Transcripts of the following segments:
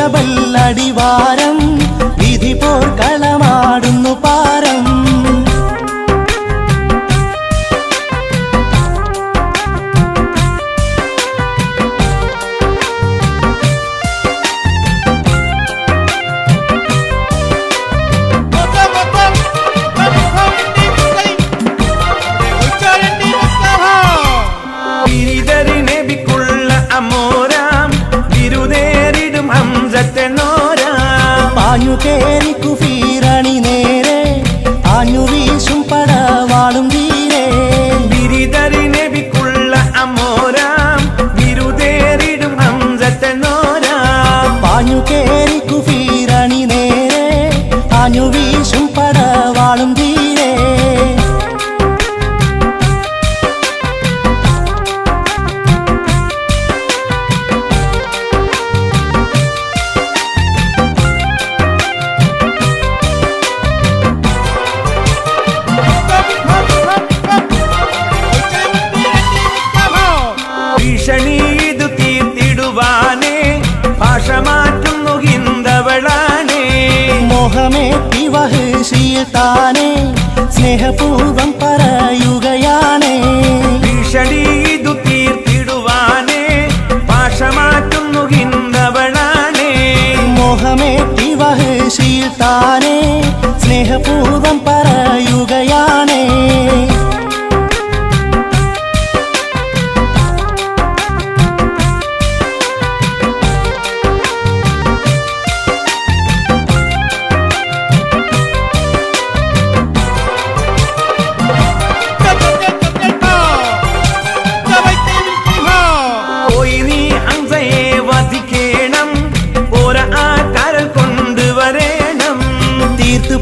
ജബല്ലടിവാരം വിധി പോർക്കളമാടുന്നു പാരം കേറി കുഫീരണി നേരെ ആഞ്ഞു വീശും പടവാളും വീരേ ബിരിദരി നബിക്കുള്ള അമോരാം ബിരുദേറിടും ഹംസത്തനോരാം പാഞ്ഞു കേറി കുഫീരണി നേരെ ആഞ്ഞു വീശും പടവാളും വീരേ ഭീഷണിയിതു തീർത്തിടുവാനേ ഭാഷ മാറ്റുന്നു ഹിന്ദവളാനേ മോഹമേറ്റി വഹശിയത്താനേ സ്നേഹപൂർവം പറയുകയാണേ ഭീഷണിയിതു തീർത്തിടുവാനേ ഭാഷ മാറ്റുന്നു ഹിന്ദവളാനേ മോഹമേറ്റി വഹശിയത്താനേ സ്നേഹപൂർവം പറയുകയാണേ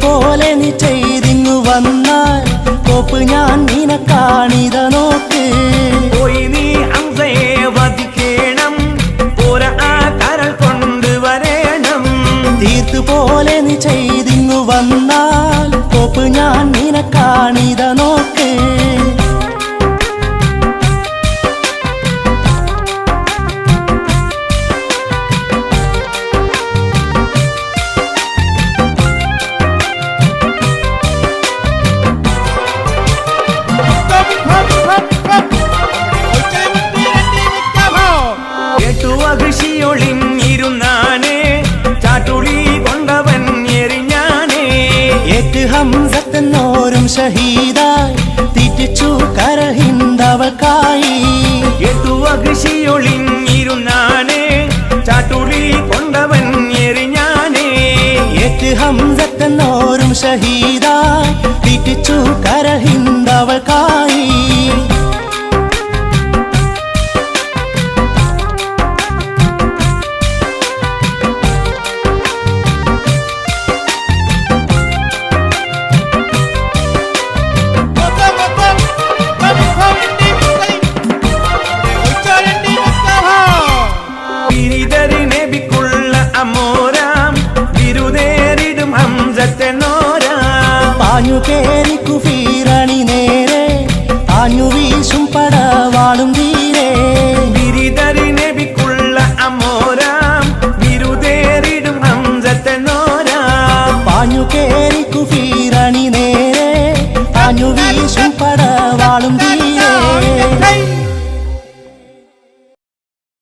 പോലെ നീ ചെയ്തിങ്ങു വന്നാൽ കോപ്പ് ഞാൻ നിനക്കാണിത നോക്ക് പോയി നീ ഹംസയെ വധിക്കണം പോര ആ കരൾ കൊണ്ടുവരേണം തീർത്തുപോലെ നീ ചെയ്തിങ്ങു വന്നാൽ കോപ്പ് ഞാൻ നിനക്കാണിത നോക്ക് ൊളിഞ്ഞിരുന്നാനേ ചാട്ടുളി കൊണ്ടവൻ എറിഞ്ഞാനേ ഏറ്റ് ഹംസത്തെന്നോരും ഷഹീദായി തീറ്റിച്ചു കരഹിന്ദവക്കായി ഒളിഞ്ഞിരുന്നാനേ ചാട്ടുളി കൊണ്ടവൻ എറിഞ്ഞാനേ ഏറ്റ് ഹംസത്തെന്നോരും ഷഹീദായി തീറ്റിച്ചു കരഹിന്ദവക്കായി പാഞ്ഞു കേറി കുഫീരണി